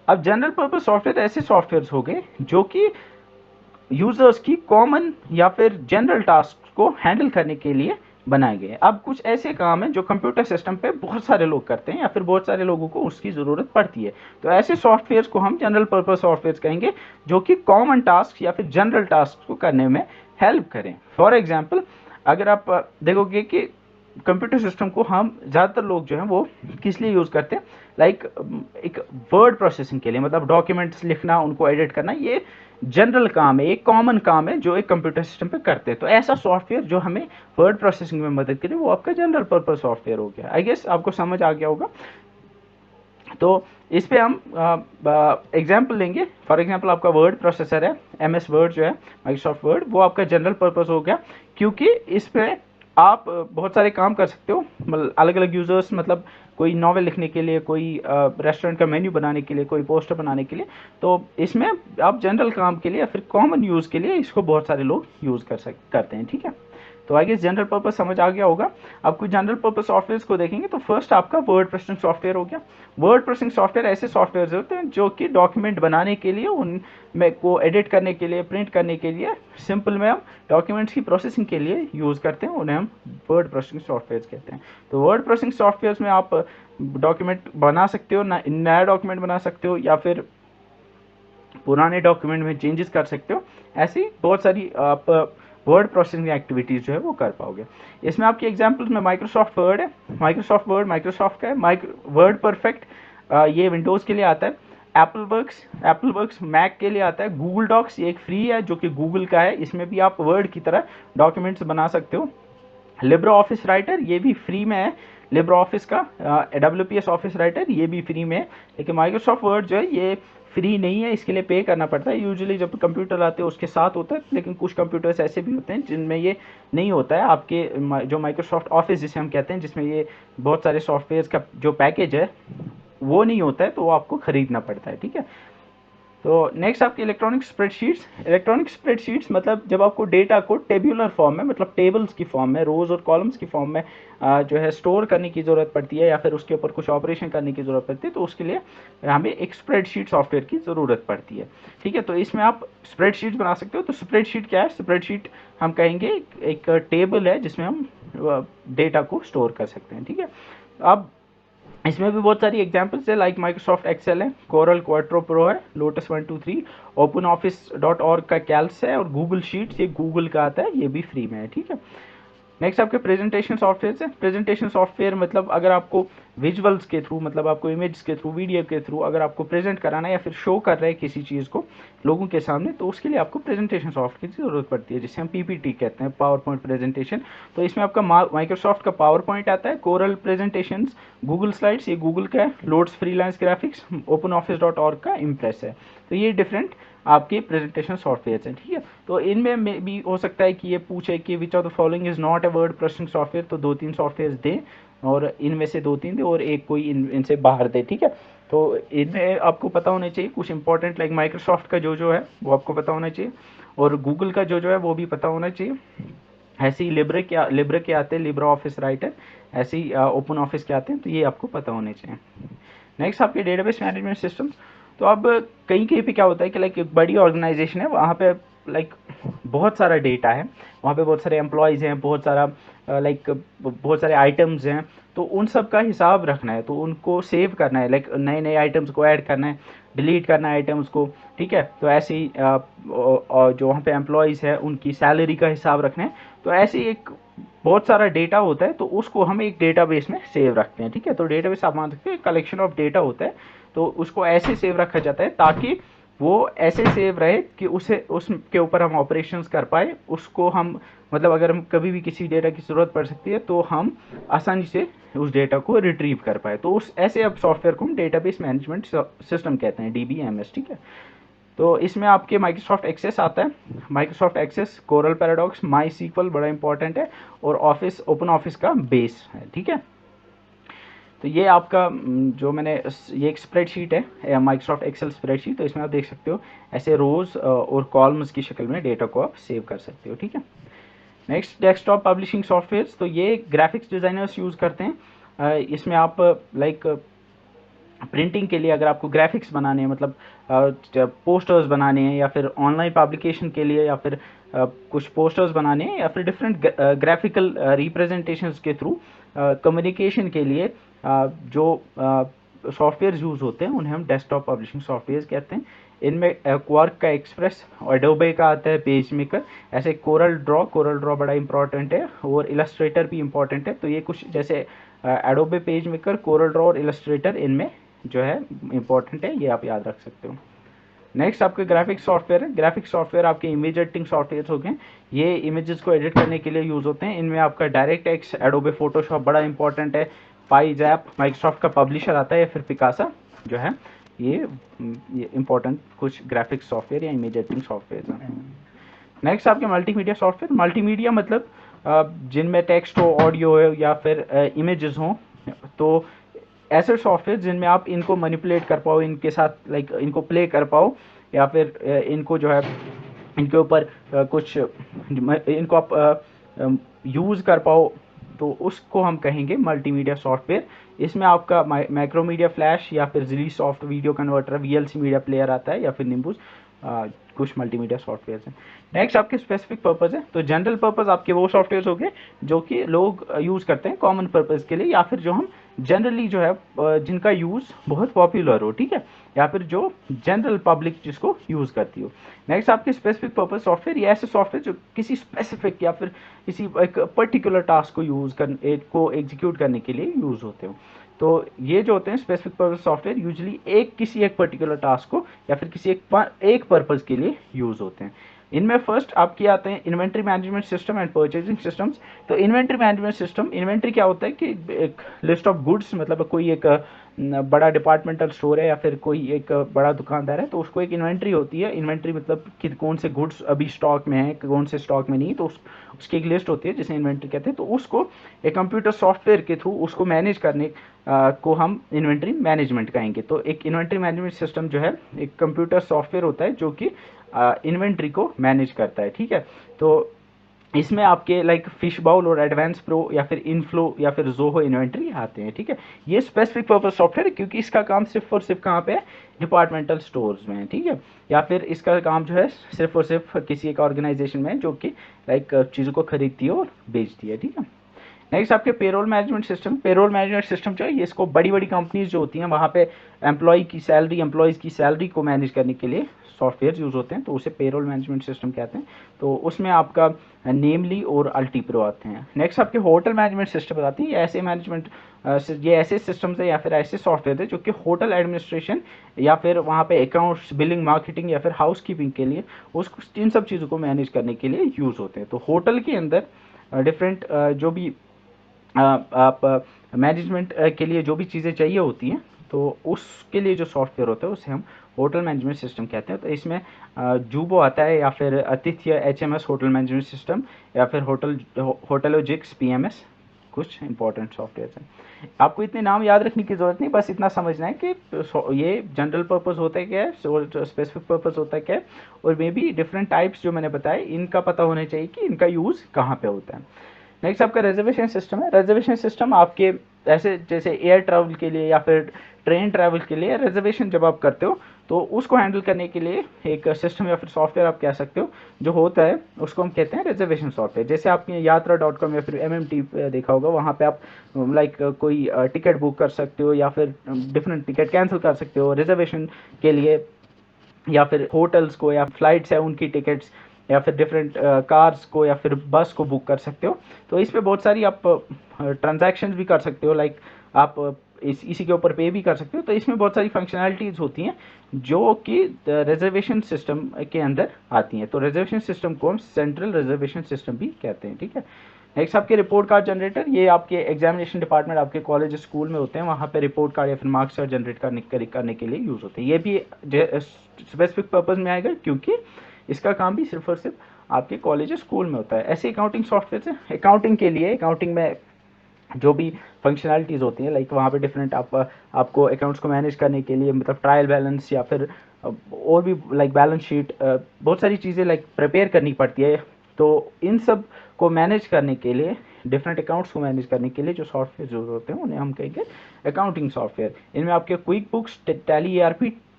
अब जनरल पर्पज सॉफ्टवेयर ऐसे सॉफ्टवेयर हो गए जो कि यूजर्स की कॉमन या फिर जनरल टास्क को हैंडल करने के लिए बनाए गए। अब कुछ ऐसे काम हैं जो कंप्यूटर सिस्टम पे बहुत सारे लोग करते हैं या फिर बहुत सारे लोगों को उसकी ज़रूरत पड़ती है, तो ऐसे सॉफ्टवेयर को हम जनरल पर्पज सॉफ्टवेयर कहेंगे जो कि कॉमन टास्क या फिर जनरल टास्क को करने में हेल्प करें। फॉर एग्जाम्पल, अगर आप देखोगे कि कंप्यूटर सिस्टम को हम ज़्यादातर लोग जो हैं वो किस लिए यूज़ करते हैं, लाइक एक वर्ड प्रोसेसिंग के लिए, मतलब डॉक्यूमेंट्स लिखना, उनको एडिट करना, ये जनरल काम है, एक कॉमन काम है जो एक कंप्यूटर सिस्टम पे करते हैं। तो ऐसा सॉफ्टवेयर जो हमें वर्ड प्रोसेसिंग में मदद करे वो आपका जनरल पर्पज सॉफ्टवेयर हो गया। आई गेस आपको समझ आ गया होगा। तो इस पे हम एग्जाम्पल लेंगे। फॉर एग्जाम्पल, आपका वर्ड प्रोसेसर है, एमएस वर्ड जो है, माइक्रोसॉफ्ट वर्ड, वो आपका जनरल पर्पज हो गया, क्योंकि इस पे आप बहुत सारे काम कर सकते हो, मतलब अलग अलग यूजर्स, मतलब कोई नॉवेल लिखने के लिए, कोई रेस्टोरेंट का मेन्यू बनाने के लिए, कोई पोस्टर बनाने के लिए, तो इसमें आप जनरल काम के लिए या फिर कॉमन यूज़ के लिए इसको बहुत सारे लोग यूज़ करते हैं, ठीक है। तो आई गेस जनरल पर्पज समझ आ गया होगा। अब कुछ जनरल पर्पज सॉफ्टवेयर को देखेंगे, तो फर्स्ट आपका वर्ड प्रोसेसिंग सॉफ्टवेयर हो गया। वर्ड प्रोसेसिंग सॉफ्टवेयर ऐसे सॉफ्टवेयर होते हैं जो कि डॉक्यूमेंट बनाने के लिए, उनमें को एडिट करने के लिए, प्रिंट करने के लिए, सिंपल में हम डॉक्यूमेंट्स की प्रोसेसिंग के लिए यूज़ करते हैं, उन्हें हम वर्ड प्रोसेसिंग सॉफ्टवेयर कहते हैं। तो वर्ड प्रोसेसिंग सॉफ्टवेयर में आप डॉक्यूमेंट बना सकते हो, नया डॉक्यूमेंट बना सकते हो या फिर पुराने डॉक्यूमेंट में चेंजेस कर सकते हो। ऐसी बहुत सारी आप वर्ड प्रोसेसिंग एक्टिविटीज़ जो है वो कर पाओगे। इसमें आपकी एग्जांपल्स में माइक्रोसॉफ्ट वर्ड है, माइक्रोसॉफ्ट वर्ड माइक्रोसॉफ्ट का है, वर्ड परफेक्ट ये विंडोज़ के लिए आता है, एप्पल वर्क्स मैक के लिए आता है, गूगल डॉक्स ये एक फ्री है जो कि गूगल का है, इसमें भी आप वर्ड की तरह डॉक्यूमेंट्स बना सकते हो। लिब्रो ऑफिस राइटर ये भी फ्री में है, लिब्रो ऑफिस का WPS ऑफिस राइटर ये भी फ्री में है। लेकिन माइक्रोसॉफ्ट वर्ड जो है ये फ्री नहीं है, इसके लिए पे करना पड़ता है। यूजुअली जब कंप्यूटर आते हैं उसके साथ होता है, लेकिन कुछ कंप्यूटर्स ऐसे भी होते हैं जिनमें ये नहीं होता है। आपके जो माइक्रोसॉफ्ट ऑफिस जिसे हम कहते हैं, जिसमें ये बहुत सारे सॉफ्टवेयर का जो पैकेज है वो नहीं होता है, तो वो आपको खरीदना पड़ता है, ठीक है। तो नेक्स्ट आपकी इलेक्ट्रॉनिक स्प्रेडशीट्स। इलेक्ट्रॉनिक स्प्रेडशीट्स मतलब जब आपको डेटा को टेबुलर फॉर्म में, मतलब टेबल्स की फॉर्म में, रोज और कॉलम्स की फॉर्म में जो है स्टोर करने की ज़रूरत पड़ती है या फिर उसके ऊपर कुछ ऑपरेशन करने की ज़रूरत पड़ती है, तो उसके लिए हमें एक स्प्रेडशीट सॉफ्टवेयर की ज़रूरत पड़ती है, ठीक है। तो इसमें आप स्प्रेडशीट बना सकते हो। तो स्प्रेडशीट क्या है? स्प्रेडशीट हम कहेंगे एक टेबल है जिसमें हम डेटा को स्टोर कर सकते हैं, ठीक है। अब इसमें भी बहुत सारी एग्जांपल्स है, लाइक माइक्रोसॉफ्ट एक्सेल है, कोरल क्वाट्रो प्रो है, लोटस 123, ओपन ऑफिस.org का कैल्स है, और गूगल शीट्स ये गूगल का आता है, ये भी फ्री में है, ठीक है। नेक्स्ट आपके प्रेजेंटेशन सॉफ्टवेयर है। प्रेजेंटेशन सॉफ्टवेयर मतलब अगर आपको विजुअल्स के थ्रू, मतलब आपको इमेज के थ्रू, वीडियो के थ्रू अगर आपको प्रेजेंट कराना है या फिर शो कर रहे हैं किसी चीज़ को लोगों के सामने, तो उसके लिए आपको प्रेजेंटेशन सॉफ्टवेयर की ज़रूरत पड़ती है, जिसे हम PPT कहते हैं, पावर पॉइंट प्रेजेंटेशन। तो इसमें आपका माइक्रोसॉफ्ट का पावर पॉइंट आता है, कोरल प्रेजेंटेशन, गूगल स्लाइड्स ये गूगल का है, लोड्स फ्रीलांस ग्राफिक्स, ओपन ऑफिस.org का इम्प्रेस है। तो ये डिफरेंट आपके प्रेजेंटेशन सॉफ्टवेयर हैं, ठीक है। तो इनमें भी हो सकता है कि ये पूछे कि which of the following is not a word processing software, तो 2-3 सॉफ्टवेयर दें और इनमें से 2-3 दे और एक कोई इनसे बाहर दे, ठीक है। तो इनमें आपको पता होना चाहिए कुछ इंपॉर्टेंट, लाइक माइक्रोसॉफ्ट का जो है वो आपको पता होना चाहिए, और गूगल का जो है वो भी पता होना चाहिए। ऐसे ही लिब्रे के आते हैं, लिब्रा ऑफिस राइटर, ऐसे ही ओपन ऑफिस के आते हैं, तो ये आपको पता होने चाहिए। नेक्स्ट आपके डेटाबेस मैनेजमेंट सिस्टम। तो अब कहीं कहीं पे क्या होता है कि लाइक एक बड़ी ऑर्गेनाइजेशन है, वहाँ पे लाइक बहुत सारा डेटा है, वहाँ पे बहुत सारे एम्प्लॉयज़ हैं, बहुत सारा लाइक बहुत सारे आइटम्स हैं, तो उन सब का हिसाब रखना है, तो उनको सेव करना है, लाइक नए नए आइटम्स को ऐड करना है, डिलीट करना है आइटम्स को, ठीक है। तो ऐसे ही जो वहाँ पे एम्प्लॉयज़ है उनकी सैलरी का हिसाब रखना है। तो ऐसे ही एक बहुत सारा डेटा होता है, तो उसको हम एक डेटाबेस में सेव रखते हैं, ठीक है। तो डेटाबेस आप मान सकते हैं कलेक्शन ऑफ डेटा होता है, तो उसको ऐसे सेव रखा जाता है ताकि वो ऐसे सेव रहे कि उसे उसके ऊपर हम ऑपरेशंस कर पाए, उसको हम मतलब अगर हम कभी भी किसी डेटा की ज़रूरत पड़ सकती है तो हम आसानी से उस डेटा को रिट्रीव कर पाए। तो उस ऐसे अब सॉफ्टवेयर को हम डेटाबेस मैनेजमेंट सिस्टम कहते हैं, DBMS, ठीक है। तो इसमें आपके माइक्रोसॉफ्ट एक्सेस आता है, माइक्रोसॉफ्ट एक्सेस, कोरल पैराडॉक्स, माई सीक्वल बड़ा इंपॉर्टेंट है, और ऑफिस, ओपन ऑफिस का बेस है, ठीक है। तो ये आपका जो मैंने ये एक स्प्रेडशीट है, माइक्रोसॉफ्ट एक्सेल स्प्रेडशीट। तो इसमें आप देख सकते हो ऐसे रोज और कॉलम्स की शक्ल में डेटा को आप सेव कर सकते हो, ठीक है। Next, desktop publishing software. तो ये ग्राफिक्स डिज़ाइनर्स यूज़ करते हैं। इसमें आप लाइक प्रिंटिंग के लिए अगर आपको ग्राफिक्स बनाने हैं, मतलब पोस्टर्स बनाने हैं, या फिर ऑनलाइन पब्लिकेशन के लिए, या फिर कुछ पोस्टर्स बनाने हैं, या फिर डिफरेंट ग्राफिकल रिप्रेजेंटेशंस के थ्रू कम्युनिकेशन के लिए जो सॉफ्टवेयर यूज़ होते हैं उन्हें हम डेस्कटॉप पब्लिशिंग सॉफ्टवेयर कहते हैं। इनमें क्वार्क का एक्सप्रेस, एडोबे का आता है पेज मेकर, ऐसे कोरल ड्रॉ बड़ा इंपॉर्टेंट है, और इलस्ट्रेटर भी इंपॉर्टेंट है। तो ये कुछ जैसे Adobe page maker, Corel Draw और इलस्ट्रेटर इनमें जो है इंपॉर्टेंट है, ये आप याद रख सकते हो। नेक्स्ट आपके ग्राफिक्स सॉफ्टवेयर है। ग्राफिक्स सॉफ्टवेयर आपके इमेज एडिटिंग सॉफ्टवेयर हो गए, ये इमेजेस को एडिट करने के लिए यूज़ होते हैं। इनमें आपका डायरेक्ट एक्स, एडोबे फोटोशॉप बड़ा इंपॉर्टेंट है, पाइजैप, माइक्रोसॉफ्ट का पब्लिशर आता है, या फिर पिकासा जो है, ये इंपॉर्टेंट कुछ ग्राफिक्स सॉफ्टवेयर या इमेज एडिटिंग सॉफ्टवेयर हैं। नेक्स्ट आपके मल्टीमीडिया सॉफ्टवेयर। मल्टीमीडिया मतलब जिनमें टेक्स्ट हो, ऑडियो हो, या फिर इमेजेस हों, तो ऐसे सॉफ्टवेयर जिनमें आप इनको मैनिपुलेट कर पाओ, इनके साथ लाइक इनको प्ले कर पाओ, या फिर इनको जो है इनके ऊपर कुछ इनको आप यूज़ कर पाओ, तो उसको हम कहेंगे मल्टीमीडिया सॉफ्टवेयर। इसमें आपका मैक्रोमीडिया फ्लैश, या फिर Xilisoft video converter, VLC media player आता है, या फिर निम्बूस, कुछ मल्टीमीडिया सॉफ्टवेयर हैं। नेक्स्ट आपके स्पेसिफिक पर्पज़ है। तो जनरल पर्पज़ आपके वो सॉफ्टवेयर हो गए जो कि लोग यूज़ करते हैं कॉमन पर्पज़ के लिए, या फिर जो हम जनरली जो है जिनका यूज़ बहुत पॉपुलर हो, ठीक है, या फिर जो जनरल पब्लिक जिसको यूज़ करती हो। नेक्स्ट आपके स्पेसिफिक पर्पज़ सॉफ्टवेयर, ये ऐसे सॉफ्टवेयर जो किसी स्पेसिफिक या फिर किसी एक पर्टिकुलर टास्क को एग्जीक्यूट करने के लिए यूज़ होते हो। तो ये जो होते हैं स्पेसिफिक पर्पज सॉफ्टवेयर, यूजुअली किसी एक पर्टिकुलर टास्क को या फिर किसी एक पर्पज के लिए यूज होते हैं। इनमें फर्स्ट आपके आते हैं inventory management system and purchasing systems. तो इन्वेंट्री मैनेजमेंट सिस्टम, इन्वेंट्री क्या होता है कि एक लिस्ट ऑफ गुड्स, मतलब कोई एक बड़ा डिपार्टमेंटल स्टोर है या फिर कोई एक बड़ा दुकानदार है, तो उसको एक इन्वेंट्री होती है। इन्वेंट्री मतलब कि कौन से गुड्स अभी स्टॉक में है, कौन से स्टॉक में नहीं, तो उसकी एक लिस्ट होती है जिसे इन्वेंट्री कहते हैं। तो उसको एक कंप्यूटर सॉफ्टवेयर के थ्रू उसको मैनेज करने को हम इन्वेंट्री मैनेजमेंट कहेंगे। तो एक इन्वेंट्री मैनेजमेंट सिस्टम जो है एक कंप्यूटर सॉफ्टवेयर होता है जो कि इन्वेंट्री को मैनेज करता है, ठीक है। तो इसमें आपके लाइक फिश बाउल और एडवांस प्रो या फिर इनफ्लो या फिर जोहो इन्वेंट्री आते हैं, ठीक है। ये स्पेसिफिक पर्पज सॉफ्टवेयर है क्योंकि इसका काम सिर्फ और सिर्फ कहाँ पे है, डिपार्टमेंटल स्टोर्स में है, ठीक है। या फिर इसका काम जो है सिर्फ और सिर्फ किसी एक ऑर्गेनाइजेशन में है जो कि लाइक चीज़ों को खरीदती है और बेचती है, ठीक है। नेक्स्ट आपके payroll management system. Payroll management system जो है ये इसको बड़ी बड़ी कंपनीज जो होती हैं वहाँ पे एम्प्लॉयज़ की सैलरी को मैनेज करने के लिए सॉफ्टवेयर यूज़ होते हैं, तो उसे पेरोल मैनेजमेंट सिस्टम कहते हैं। तो उसमें आपका नेमली और अल्टीप्रो आते हैं। नेक्स्ट आपके होटल मैनेजमेंट सिस्टम बताती है, ये ऐसे सिस्टम्स है या फिर ऐसे सॉफ्टवेयर है जो कि होटल एडमिनिस्ट्रेशन या फिर वहाँ पे अकाउंट्स, बिलिंग, मार्केटिंग या फिर हाउस कीपिंग के लिए इन सब चीज़ों को मैनेज करने के लिए यूज़ होते हैं। तो होटल के अंदर डिफरेंट जो भी आप मैनेजमेंट के लिए जो भी चीज़ें चाहिए होती हैं, तो उसके लिए जो सॉफ्टवेयर होता है उसे हम होटल मैनेजमेंट सिस्टम कहते हैं। तो इसमें जूबो आता है, या फिर आतिथ्य HMS होटल मैनेजमेंट सिस्टम, या फिर होटलोजिक्स PMS, कुछ इंपॉर्टेंट सॉफ्टवेयर हैं। आपको इतने नाम याद रखने की ज़रूरत नहीं, बस इतना समझना है कि ये जनरल पर्पस होता है क्या है और स्पेसिफिक पर्पस होता है क्या है, और मे बी डिफरेंट टाइप्स जो मैंने बताए इनका पता होना चाहिए कि इनका यूज़ कहाँ पे होता है। नेक्स्ट आपका रिजर्वेशन सिस्टम है। रिजर्वेशन सिस्टम आपके ऐसे जैसे एयर ट्रैवल के लिए या फिर ट्रेन ट्रैवल के लिए रिजर्वेशन जब आप करते हो तो उसको हैंडल करने के लिए एक सिस्टम या फिर सॉफ्टवेयर आप कह सकते हो जो होता है, उसको हम कहते हैं रिजर्वेशन सॉफ्टवेयर। जैसे आपने यात्रा.com या फिर MMT देखा होगा, वहाँ पे आप लाइक कोई टिकट बुक कर सकते हो या फिर डिफरेंट टिकट कैंसिल कर सकते हो रिजर्वेशन के लिए, या फिर होटल्स को या फ्लाइट्स है उनकी टिकट्स, या फिर डिफरेंट कार्स को या फिर बस को बुक कर सकते हो। तो इस पे बहुत सारी आप ट्रांजैक्शंस भी कर सकते हो, लाइक आप इसी के ऊपर पे भी कर सकते हो। तो इसमें बहुत सारी फंक्शनैलिटीज़ होती हैं जो कि रिजर्वेशन सिस्टम के अंदर आती हैं। तो रिजर्वेशन सिस्टम को हम सेंट्रल रिजर्वेशन सिस्टम भी कहते हैं, ठीक है। नेक्स्ट आपके रिपोर्ट कार्ड जनरेटर, ये आपके एग्जामिनेशन डिपार्टमेंट आपके कॉलेज स्कूल में होते हैं, वहाँ पे रिपोर्ट कार्ड या फिर मार्क्स कार्ड जनरेट करने के लिए यूज़ होते हैं। ये भी स्पेसिफिक पर्पज़ में आएगा क्योंकि इसका काम भी सिर्फ और सिर्फ आपके कॉलेज स्कूल में होता है। ऐसे अकाउंटिंग सॉफ्टवेयर है, अकाउंटिंग के लिए अकाउंटिंग में जो भी फंक्शनैलिटीज़ होती हैं, लाइक वहाँ पे डिफरेंट आपको अकाउंट्स को मैनेज करने के लिए, मतलब ट्रायल बैलेंस या फिर और भी लाइक बैलेंस शीट, बहुत सारी चीज़ें लाइक प्रिपेयर करनी पड़ती है। तो इन सब को मैनेज करने के लिए, डिफरेंट अकाउंट्स को मैनेज करने के लिए जो सॉफ्टवेयर ज़रूर होते हैं उन्हें हम कहेंगे अकाउंटिंग सॉफ्टवेयर। इनमें आपके क्विक बुक्स, टैली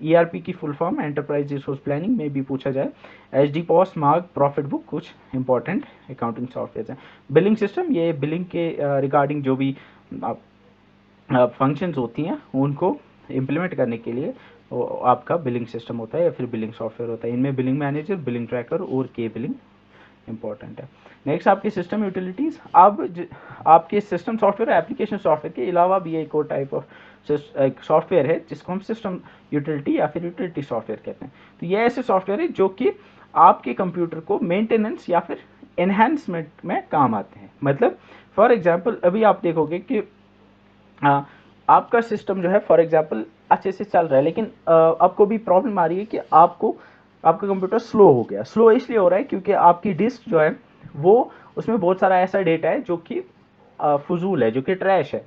ERP की full form enterprise resource planning में भी पूछा जाए, HD पॉस, मार्ग, प्रॉफिट बुक कुछ इंपॉर्टेंट अकाउंटिंग सॉफ्टवेयर हैं। बिलिंग सिस्टम, ये बिलिंग के रिगार्डिंग जो भी फंक्शंस होती हैं उनको इम्प्लीमेंट करने के लिए आपका बिलिंग सिस्टम होता है या फिर बिलिंग सॉफ्टवेयर होता है। इनमें बिलिंग मैनेजर, बिलिंग ट्रैकर और के बिलिंग इंपॉर्टेंट है। नेक्स्ट आपकी सिस्टम यूटिलिटीज़। अब आपके सिस्टम सॉफ्टवेयर और एप्लीकेशन सॉफ्टवेयर के अलावा भी एक और टाइप ऑफ सॉफ्टवेयर है जिसको हम सिस्टम यूटिलिटी या फिर यूटिलिटी सॉफ्टवेयर कहते हैं। तो ये ऐसे सॉफ्टवेयर है जो कि आपके कंप्यूटर को मेंटेनेंस या फिर एनहेंसमेंट में काम आते हैं। मतलब फॉर एग्जांपल अभी आप देखोगे कि आपका सिस्टम जो है फॉर एग्जांपल अच्छे से चल रहा है, लेकिन आपको भी प्रॉब्लम आ रही है कि आपका कंप्यूटर स्लो हो गया। स्लो इसलिए हो रहा है क्योंकि आपकी डिस्क जो है वो उसमें बहुत सारा ऐसा डेटा है जो कि फजूल है, जो कि ट्रैश है।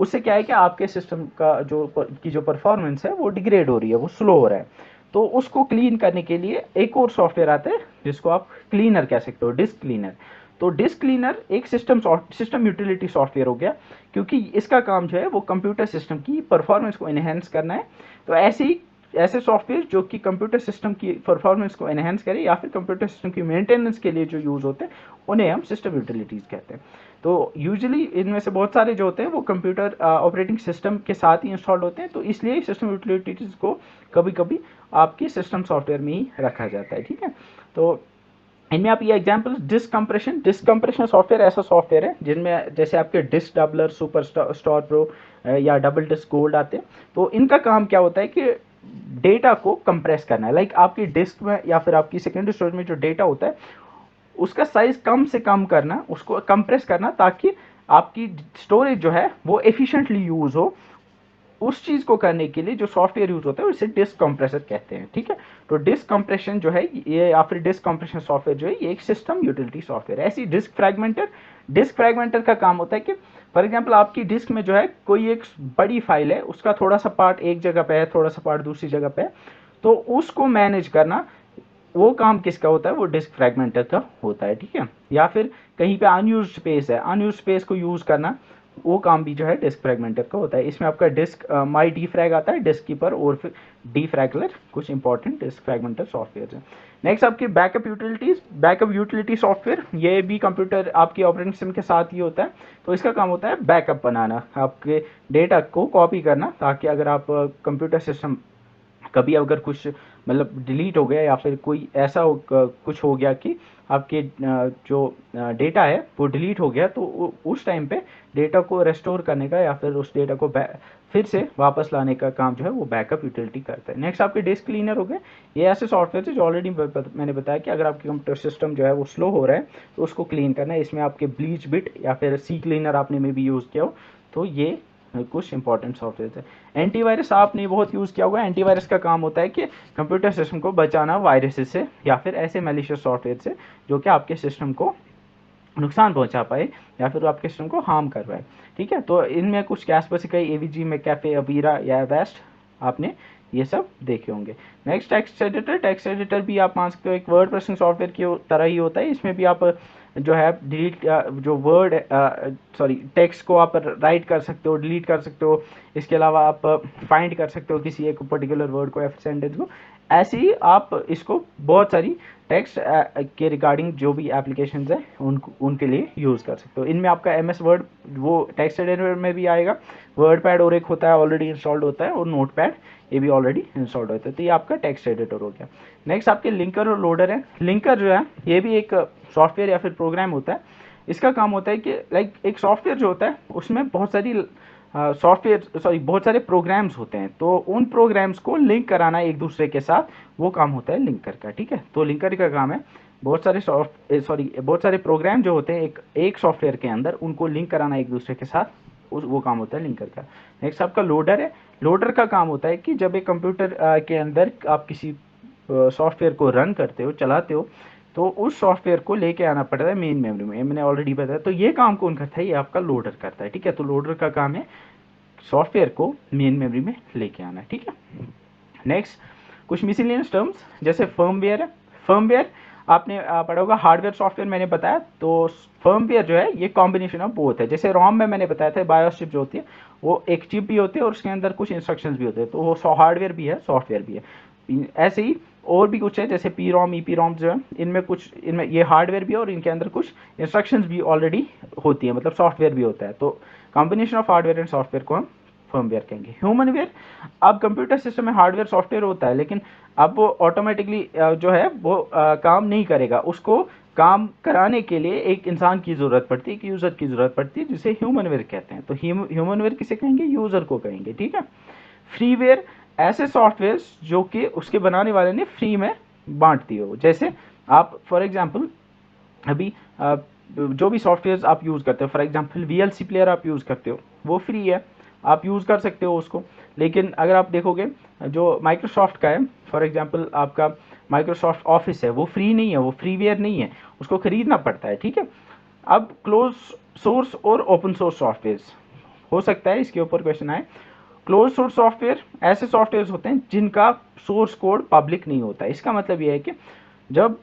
उससे क्या है कि आपके सिस्टम का जो परफॉर्मेंस है वो डिग्रेड हो रही है, वो स्लो हो रहा है। तो उसको क्लीन करने के लिए एक और सॉफ्टवेयर आता है जिसको आप क्लीनर कह सकते हो, डिस्क क्लीनर। तो डिस्क क्लीनर एक सिस्टम यूटिलिटी सॉफ्टवेयर हो गया, क्योंकि इसका काम जो है वो कंप्यूटर सिस्टम की परफॉर्मेंस को एनहेंस करना है। तो ऐसे सॉफ्टवेयर जो कि कंप्यूटर सिस्टम की परफॉर्मेंस को एनहेंस करे या फिर कंप्यूटर सिस्टम की मेंटेनेंस के लिए जो यूज़ होते हैं उन्हें हम सिस्टम यूटिलिटीज़ कहते हैं। तो यूजुअली इनमें से बहुत सारे जो होते हैं वो कंप्यूटर ऑपरेटिंग सिस्टम के साथ ही इंस्टॉल्ड होते हैं, तो इसलिए सिस्टम यूटिलिटीज़ को कभी कभी आपकी सिस्टम सॉफ्टवेयर में ही रखा जाता है, ठीक है। तो इनमें आप ये एग्जांपल डिस्क कंप्रेशन सॉफ्टवेयर ऐसा सॉफ्टवेयर है जिनमें जैसे आपके Disk Doubler, Super Store Pro या डबल डिस्क गोल्ड आते हैं। तो इनका काम क्या होता है कि डेटा को कंप्रेस करना है। लाइक आपकी डिस्क में या फिर आपकी सेकेंडरी स्टोरेज में जो डेटा होता है उसका साइज कम से कम करना, उसको कंप्रेस करना, ताकि आपकी स्टोरेज जो है वो एफिशिएंटली यूज हो। उस चीज को करने के लिए जो सॉफ्टवेयर यूज होता है उसे डिस्क कंप्रेसर कहते हैं, ठीक है। तो डिस्क कंप्रेशन जो है ये या फिर डिस्क कंप्रेशन सॉफ्टवेयर जो है ये एक सिस्टम यूटिलिटी सॉफ्टवेयर है। ऐसी डिस्क फ्रैगमेंटर का काम होता है कि फॉर एग्जांपल आपकी डिस्क में जो है कोई एक बड़ी फाइल है, उसका थोड़ा सा पार्ट एक जगह पे है, थोड़ा सा पार्ट दूसरी जगह पे है, तो उसको मैनेज करना वो काम किसका होता है, वो डिस्क फ्रैगमेंटर का होता है, ठीक है। या फिर कहीं पे अनयूज्ड स्पेस है, अनयूज्ड स्पेस को यूज करना, वो काम भी जो है डिस्क फ्रैगमेंटर का होता है। इसमें आपका डिस्क माई डी फ्रैग आता है डिस्क कीपर, और फिर डी फ्रैगलर, कुछ इंपॉर्टेंट डिस्क फ्रैगमेंटर सॉफ्टवेयर है। नेक्स्ट आपकी बैकअप यूटिलिटी सॉफ्टवेयर, ये भी कंप्यूटर आपकी ऑपरेटिंग सिस्टम के साथ ही होता है। तो इसका काम होता है बैकअप बनाना, आपके डेटा को कॉपी करना, ताकि अगर आप कंप्यूटर सिस्टम कभी अगर कुछ मतलब डिलीट हो गया या फिर कोई ऐसा कुछ हो गया कि आपके जो डेटा है वो डिलीट हो गया, तो उस टाइम पे डेटा को रेस्टोर करने का या फिर उस डेटा को फिर से वापस लाने का काम जो है वो बैकअप यूटिलिटी करता है। नेक्स्ट आपके डिस्क क्लीनर हो गए। ये ऐसे सॉफ्टवेयर है जो ऑलरेडी मैंने बताया कि अगर आपके कंप्यूटर सिस्टम जो है वो स्लो हो रहा है तो उसको क्लीन करना है। इसमें आपके ब्लीच बिट या फिर सी क्लीनर आपने में भी यूज़ किया हो, तो ये कुछ इंपॉर्टेंट सॉफ्टवेयर है। एंटीवायरस आपने बहुत यूज़ किया होगा। एंटीवायरस का काम होता है कि कंप्यूटर सिस्टम को बचाना वायरसेस से या फिर ऐसे मैलिशियस सॉफ्टवेयर से जो कि आपके सिस्टम को नुकसान पहुंचा पाए या फिर वो आपके सिस्टम को हार्म कर पाए। ठीक है, तो इनमें कुछ कैस्पेसिफाई, एवीजी, मैकैफे, अवीरा या वेस्ट आपने ये सब देखे होंगे। Next text editor. Text editor भी आप मान सकते हो एक वर्ड प्रोसेसिंग सॉफ्टवेयर की तरह ही होता है। इसमें भी आप जो है डिलीट जो वर्ड सॉरी टेक्स्ट को आप राइट कर सकते हो, डिलीट कर सकते हो। इसके अलावा आप फाइंड कर सकते हो किसी एक पर्टिकुलर वर्ड को या सेंटेंस को। ऐसे ही आप इसको बहुत सारी टेक्स्ट के रिगार्डिंग जो भी एप्लीकेशंस है उनके लिए यूज़ कर सकते हो। इनमें आपका एम एस वर्ड वो टेक्स्ट एडिटर में भी आएगा, वर्ड पैड और एक होता है ऑलरेडी इंस्टॉल्ड होता है, और नोट पैड ये भी ऑलरेडी इंस्टॉल्ड होता है। तो ये आपका टेक्स्ट एडिटर हो गया। नेक्स्ट आपके लिंकर और लोडर है। लिंकर जो है ये भी एक सॉफ्टवेयर या फिर प्रोग्राम होता है। इसका काम होता है कि लाइक एक सॉफ्टवेयर जो होता है उसमें बहुत सारी बहुत सारे प्रोग्राम्स होते हैं, तो उन प्रोग्राम्स को लिंक कराना एक दूसरे के साथ, वो काम होता है लिंकर का। ठीक है, तो लिंकर का काम है बहुत सारे प्रोग्राम जो होते हैं एक सॉफ्टवेयर के अंदर, उनको लिंक कराना एक दूसरे के साथ, वो काम होता है लिंकर का। नेक्स्ट आपका लोडर है। लोडर का काम होता है कि जब एक कंप्यूटर के अंदर आप किसी सॉफ्टवेयर को रन करते हो, चलाते हो, तो उस सॉफ्टवेयर को लेके आना पड़ता है मेन मेमोरी में। मैंने ऑलरेडी बताया, तो ये काम कौन करता है? ये आपका लोडर करता है। ठीक है, तो लोडर का काम है सॉफ्टवेयर को मेन मेमोरी में लेके आना। ठीक है, नेक्स्ट कुछ मिसलेनियस टर्म्स जैसे फर्मवेयर है। फर्मवेयर आपने पढ़ा होगा, हार्डवेयर सॉफ्टवेयर मैंने बताया। तो फर्मवेयर जो है ये कॉम्बिनेशन ऑफ बोथ है। जैसे रोम में मैंने बताया था बायोस चिप जो होती है वो एक चिप भी होती है और उसके अंदर कुछ इंस्ट्रक्शंस भी होते हैं, तो वो हार्डवेयर भी है सॉफ्टवेयर भी है। ऐसे ही और भी कुछ है जैसे P ROM, E P ROM जो है, इनमें ये हार्डवेयर भी है और इनके अंदर कुछ इंस्ट्रक्शंस भी ऑलरेडी होती है, मतलब सॉफ्टवेयर भी होता है। तो combination of hardware and software को हम फर्मवेयर कहेंगे। ह्यूमनवेयर, अब कंप्यूटर सिस्टम में हार्डवेयर सॉफ्टवेयर होता है, लेकिन अब वो ऑटोमेटिकली जो है वो काम नहीं करेगा। उसको काम कराने के लिए एक इंसान की ज़रूरत पड़ती है, एक यूज़र की ज़रूरत पड़ती है, जिसे ह्यूमनवेयर कहते हैं। तो ह्यूमनवेयर किसे कहेंगे? यूज़र को कहेंगे। ठीक है, फ्रीवेयर, ऐसे सॉफ्टवेयर जो कि उसके बनाने वाले ने फ्री में बांट दिए हो। जैसे आप फॉर एग्जांपल अभी जो भी सॉफ्टवेयर आप यूज़ करते हो, फॉर एग्जांपल VLC प्लेयर आप यूज़ करते हो, वो फ्री है, आप यूज़ कर सकते हो उसको। लेकिन अगर आप देखोगे जो माइक्रोसॉफ्ट का है, फॉर एग्जांपल आपका माइक्रोसॉफ्ट ऑफिस है, वो फ्री नहीं है, वो फ्रीवेयर नहीं है, उसको खरीदना पड़ता है। ठीक है, अब क्लोज सोर्स और ओपन सोर्स सॉफ्टवेयर, हो सकता है इसके ऊपर क्वेश्चन आए। क्लोज सोर्स सॉफ्टवेयर ऐसे सॉफ्टवेयर होते हैं जिनका सोर्स कोड पब्लिक नहीं होता। इसका मतलब यह है कि जब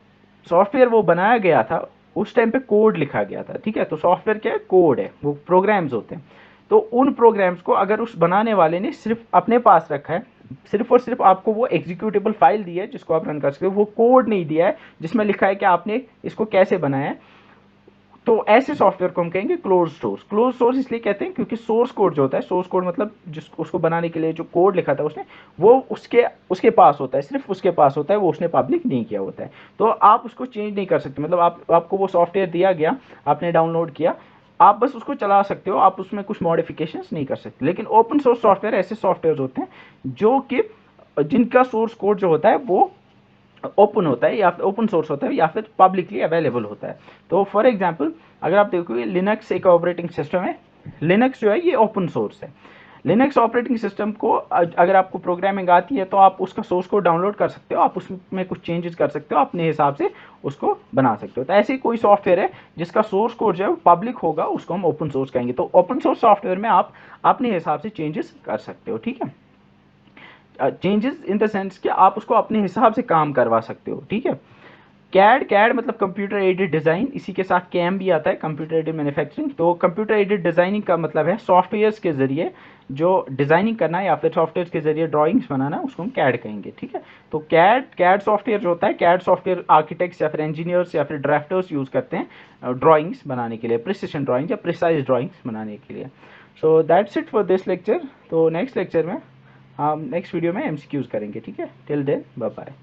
सॉफ्टवेयर वो बनाया गया था उस टाइम पे कोड लिखा गया था। ठीक है, तो सॉफ्टवेयर क्या है? कोड है, वो प्रोग्राम्स होते हैं। तो उन प्रोग्राम्स को अगर उस बनाने वाले ने सिर्फ अपने पास रखा है, सिर्फ और सिर्फ आपको वो एग्जीक्यूटेबल फाइल दी है जिसको आप रन कर सकते हो, वो कोड नहीं दिया है जिसमें लिखा है कि आपने इसको कैसे बनाया है, तो ऐसे सॉफ्टवेयर को हम कहेंगे क्लोज सोर्स। क्लोज सोर्स इसलिए कहते हैं क्योंकि सोर्स कोड जो होता है, सोर्स कोड मतलब जिसको उसको बनाने के लिए जो कोड लिखा था उसने, वो उसके पास होता है, सिर्फ उसके पास होता है, वो उसने पब्लिक नहीं किया होता है। तो आप उसको चेंज नहीं कर सकते। मतलब आपको वो सॉफ्टवेयर दिया गया, आपने डाउनलोड किया, आप बस उसको चला सकते हो, आप उसमें कुछ मॉडिफिकेशंस नहीं कर सकते। लेकिन ओपन सोर्स सॉफ्टवेयर ऐसे सॉफ्टवेयर होते हैं जो कि जिनका सोर्स कोड जो होता है वो ओपन होता है या फिर ओपन सोर्स होता है या फिर पब्लिकली अवेलेबल होता है। तो फॉर एग्जांपल अगर आप देखोगे लिनक्स एक ऑपरेटिंग सिस्टम है। लिनक्स जो है ये ओपन सोर्स है। लिनक्स ऑपरेटिंग सिस्टम को अगर आपको प्रोग्रामिंग आती है तो आप उसका सोर्स कोड डाउनलोड कर सकते हो, आप उसमें कुछ चेंजेस कर सकते हो, अपने हिसाब से उसको बना सकते हो। तो ऐसे ही कोई सॉफ्टवेयर है जिसका सोर्स कोड जो है वो पब्लिक होगा, उसको हम ओपन सोर्स कहेंगे। तो ओपन सोर्स सॉफ्टवेयर में आप अपने हिसाब से चेंजेस कर सकते हो। ठीक है, चेंजेस इन द सेंस कि आप उसको अपने हिसाब से काम करवा सकते हो। ठीक है, कैड मतलब कंप्यूटर एडेड डिज़ाइन, इसी के साथ कैम भी आता है, कंप्यूटर एडेड मैन्युफैक्चरिंग। तो कंप्यूटर एडेड डिज़ाइनिंग का मतलब है सॉफ्टवेयर्स के जरिए जो डिज़ाइनिंग करना या फिर सॉफ्टवेयर के जरिए ड्राइंग्स बनाना, उसको हम कैड कहेंगे। ठीक है, तो कैड सॉफ्टवेयर जो होता है, कैड सॉफ्टवेयर आर्किटेक्ट्स या फिर इंजीनियर्स या फिर ड्राफ्टर्स यूज़ करते हैं ड्राइंग्स बनाने के लिए, प्रिसिशन ड्राइंग या प्रिसाइज ड्राइंग्स बनाने के लिए। So that's it for this lecture. तो नेक्स्ट लेक्चर में हम नेक्स्ट वीडियो में MCQs करेंगे। ठीक है, टिल देन बाय बाय।